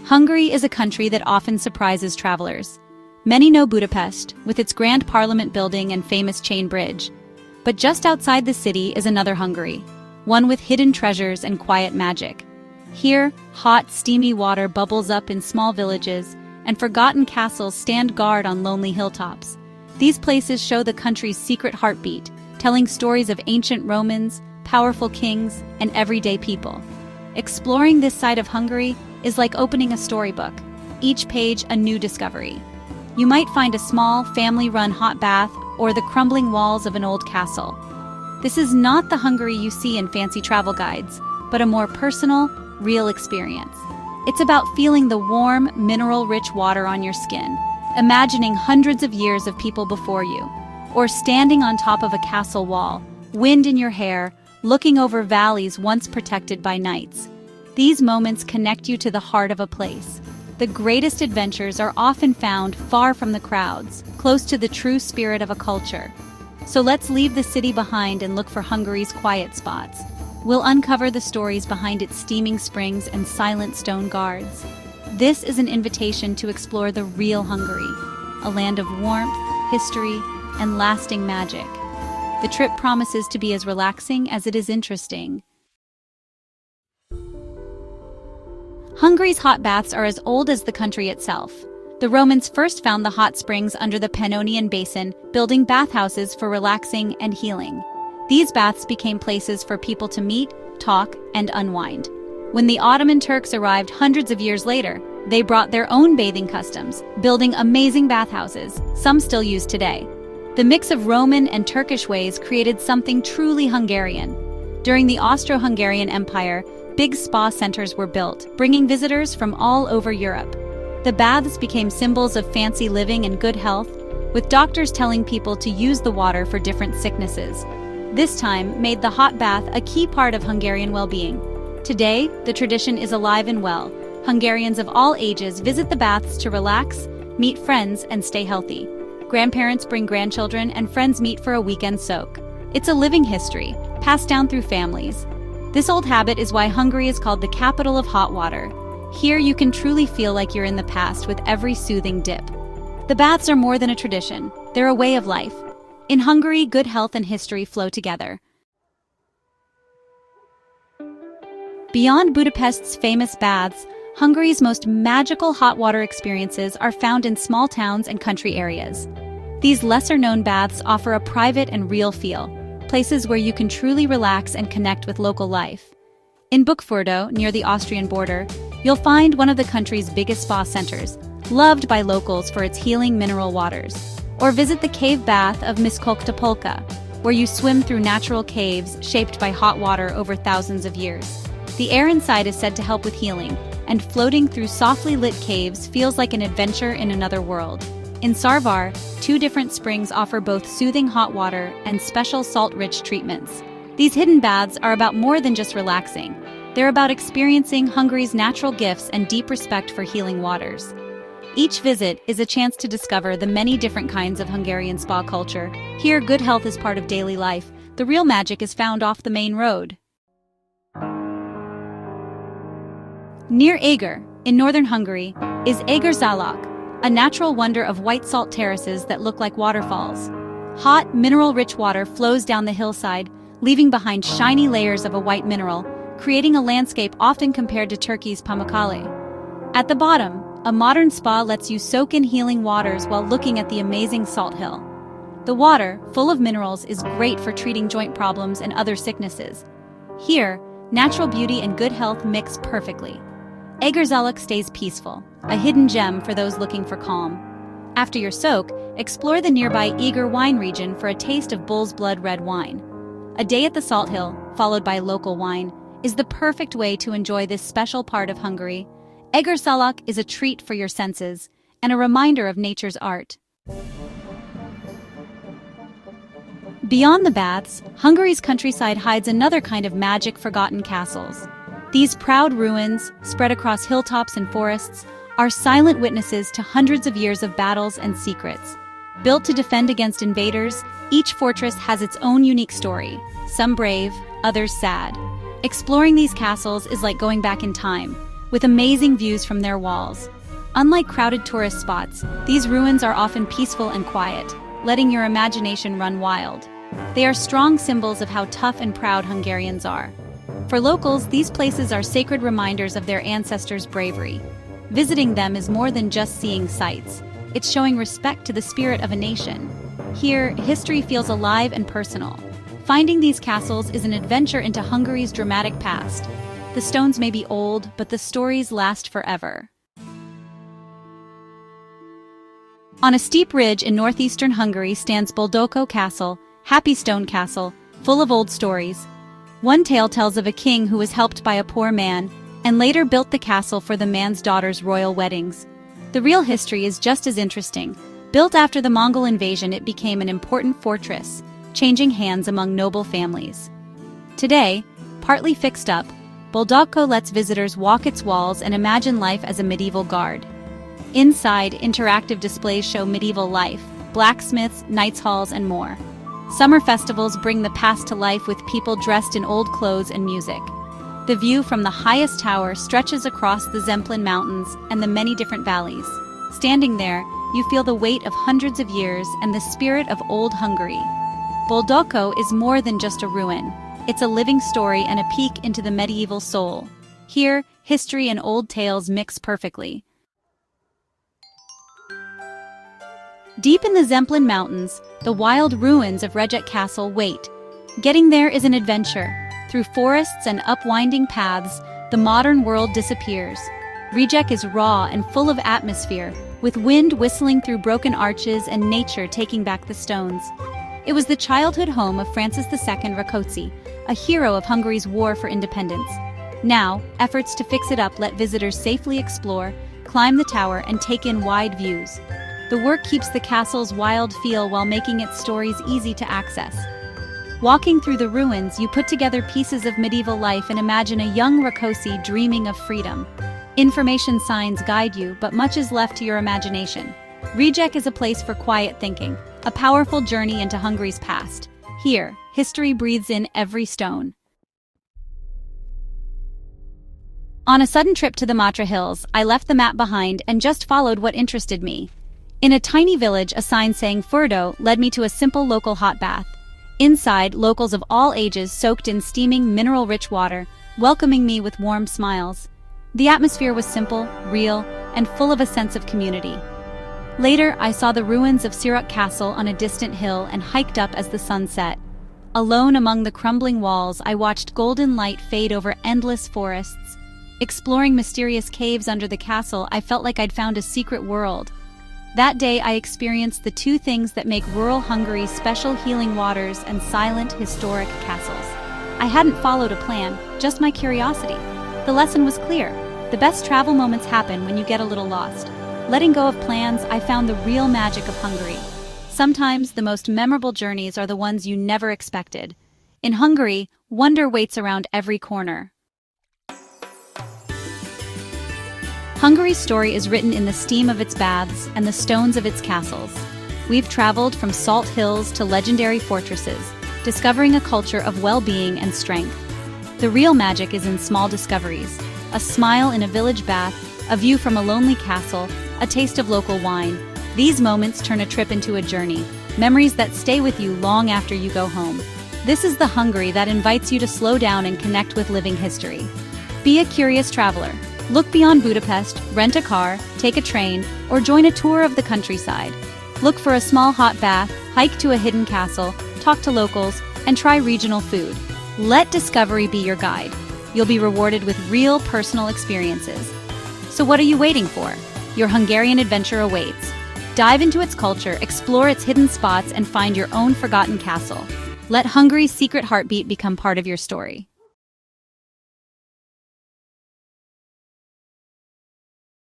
Hungary is a country that often surprises travelers. Many know Budapest, with its grand parliament building and famous chain bridge. But just outside the city is another Hungary, one with hidden treasures and quiet magic. Here, hot, steamy water bubbles up in small villages, and forgotten castles stand guard on lonely hilltops. These places show the country's secret heartbeat, telling stories of ancient Romans, powerful kings, and everyday people. Exploring this side of Hungary is like opening a storybook, each page a new discovery. You might find a small, family-run hot bath or the crumbling walls of an old castle. This is not the Hungary you see in fancy travel guides, but a more personal, real experience. It's about feeling the warm, mineral-rich water on your skin, imagining hundreds of years of people before you, or standing on top of a castle wall, wind in your hair, looking over valleys once protected by knights. These moments connect you to the heart of a place. The greatest adventures are often found far from the crowds, close to the true spirit of a culture. So let's leave the city behind and look for Hungary's quiet spots. We'll uncover the stories behind its steaming springs and silent stone guards. This is an invitation to explore the real Hungary, a land of warmth, history, and lasting magic. The trip promises to be as relaxing as it is interesting. Hungary's hot baths are as old as the country itself. The Romans first found the hot springs under the Pannonian Basin, building bathhouses for relaxing and healing. These baths became places for people to meet, talk, and unwind. When the Ottoman Turks arrived hundreds of years later, they brought their own bathing customs, building amazing bathhouses, some still used today. The mix of Roman and Turkish ways created something truly Hungarian. During the Austro-Hungarian Empire, big spa centers were built, bringing visitors from all over Europe. The baths became symbols of fancy living and good health, with doctors telling people to use the water for different sicknesses. This time made the hot bath a key part of Hungarian well-being. Today, the tradition is alive and well. Hungarians of all ages visit the baths to relax, meet friends, and stay healthy. Grandparents bring grandchildren and friends meet for a weekend soak. It's a living history, passed down through families. This old habit is why Hungary is called the capital of hot water. Here you can truly feel like you're in the past with every soothing dip. The baths are more than a tradition, they're a way of life. In Hungary, good health and history flow together. Beyond Budapest's famous baths, Hungary's most magical hot water experiences are found in small towns and country areas. These lesser-known baths offer a private and real feel, places where you can truly relax and connect with local life. In Buchfurdo, near the Austrian border, you'll find one of the country's biggest spa centers, loved by locals for its healing mineral waters. Or visit the cave bath of Miskolc-Topolka, where you swim through natural caves shaped by hot water over thousands of years. The air inside is said to help with healing, and floating through softly lit caves feels like an adventure in another world. In Sarvar, 2 different springs offer both soothing hot water and special salt-rich treatments. These hidden baths are about more than just relaxing. They're about experiencing Hungary's natural gifts and deep respect for healing waters. Each visit is a chance to discover the many different kinds of Hungarian spa culture. Here, good health is part of daily life. The real magic is found off the main road. Near Eger, in northern Hungary, is Egerzalak, a natural wonder of white salt terraces that look like waterfalls. Hot, mineral-rich water flows down the hillside, leaving behind shiny layers of a white mineral, creating a landscape often compared to Turkey's Pamukkale. At the bottom, a modern spa lets you soak in healing waters while looking at the amazing salt hill. The water, full of minerals, is great for treating joint problems and other sicknesses. Here, natural beauty and good health mix perfectly. Egerzalak stays peaceful, a hidden gem for those looking for calm. After your soak, explore the nearby Eger wine region for a taste of bull's blood red wine. A day at the Salt Hill, followed by local wine, is the perfect way to enjoy this special part of Hungary. Egerzalak is a treat for your senses and a reminder of nature's art. Beyond the baths, Hungary's countryside hides another kind of magic: forgotten castles. These proud ruins, spread across hilltops and forests, are silent witnesses to hundreds of years of battles and secrets. Built to defend against invaders, each fortress has its own unique story, some brave, others sad. Exploring these castles is like going back in time, with amazing views from their walls. Unlike crowded tourist spots, these ruins are often peaceful and quiet, letting your imagination run wild. They are strong symbols of how tough and proud Hungarians are. For locals, these places are sacred reminders of their ancestors' bravery. Visiting them is more than just seeing sights. It's showing respect to the spirit of a nation. Here, history feels alive and personal. Finding these castles is an adventure into Hungary's dramatic past. The stones may be old, but the stories last forever. On a steep ridge in northeastern Hungary stands Boldogó Castle, Happy Stone Castle, full of old stories. One tale tells of a king who was helped by a poor man and later built the castle for the man's daughter's royal weddings. The real history is just as interesting. Built after the Mongol invasion, it became an important fortress, changing hands among noble families. Today, partly fixed up, Boldogó lets visitors walk its walls and imagine life as a medieval guard. Inside, interactive displays show medieval life, blacksmiths, knights' halls, and more. Summer festivals bring the past to life with people dressed in old clothes and music. The view from the highest tower stretches across the Zemplén Mountains and the many different valleys. Standing there, you feel the weight of hundreds of years and the spirit of old Hungary. Boldogó is more than just a ruin. It's a living story and a peek into the medieval soul. Here, history and old tales mix perfectly. Deep in the Zemplén Mountains, the wild ruins of Rejek Castle wait. Getting there is an adventure. Through forests and up-winding paths, the modern world disappears. Rejek is raw and full of atmosphere, with wind whistling through broken arches and nature taking back the stones. It was the childhood home of Francis II Rákóczi, a hero of Hungary's war for independence. Now, efforts to fix it up let visitors safely explore, climb the tower, and take in wide views. The work keeps the castle's wild feel while making its stories easy to access. Walking through the ruins, you put together pieces of medieval life and imagine a young Rákóczi dreaming of freedom. Information signs guide you, but much is left to your imagination. Rejek is a place for quiet thinking, a powerful journey into Hungary's past. Here, history breathes in every stone. On a sudden trip to the Matra Hills, I left the map behind and just followed what interested me. In a tiny village, a sign saying Furdo led me to a simple local hot bath. Inside, locals of all ages soaked in steaming, mineral-rich water, welcoming me with warm smiles. The atmosphere was simple, real, and full of a sense of community. Later, I saw the ruins of Sirok Castle on a distant hill and hiked up as the sun set. Alone among the crumbling walls, I watched golden light fade over endless forests. Exploring mysterious caves under the castle, I felt like I'd found a secret world. That day, I experienced the two things that make rural Hungary special: healing waters and silent, historic castles. I hadn't followed a plan, just my curiosity. The lesson was clear. The best travel moments happen when you get a little lost. Letting go of plans, I found the real magic of Hungary. Sometimes, the most memorable journeys are the ones you never expected. In Hungary, wonder waits around every corner. Hungary's story is written in the steam of its baths and the stones of its castles. We've traveled from salt hills to legendary fortresses, discovering a culture of well-being and strength. The real magic is in small discoveries: a smile in a village bath, a view from a lonely castle, a taste of local wine. These moments turn a trip into a journey, memories that stay with you long after you go home. This is the Hungary that invites you to slow down and connect with living history. Be a curious traveler. Look beyond Budapest, rent a car, take a train, or join a tour of the countryside. Look for a small hot bath, hike to a hidden castle, talk to locals, and try regional food. Let discovery be your guide. You'll be rewarded with real personal experiences. So what are you waiting for? Your Hungarian adventure awaits. Dive into its culture, explore its hidden spots, and find your own forgotten castle. Let Hungary's secret heartbeat become part of your story.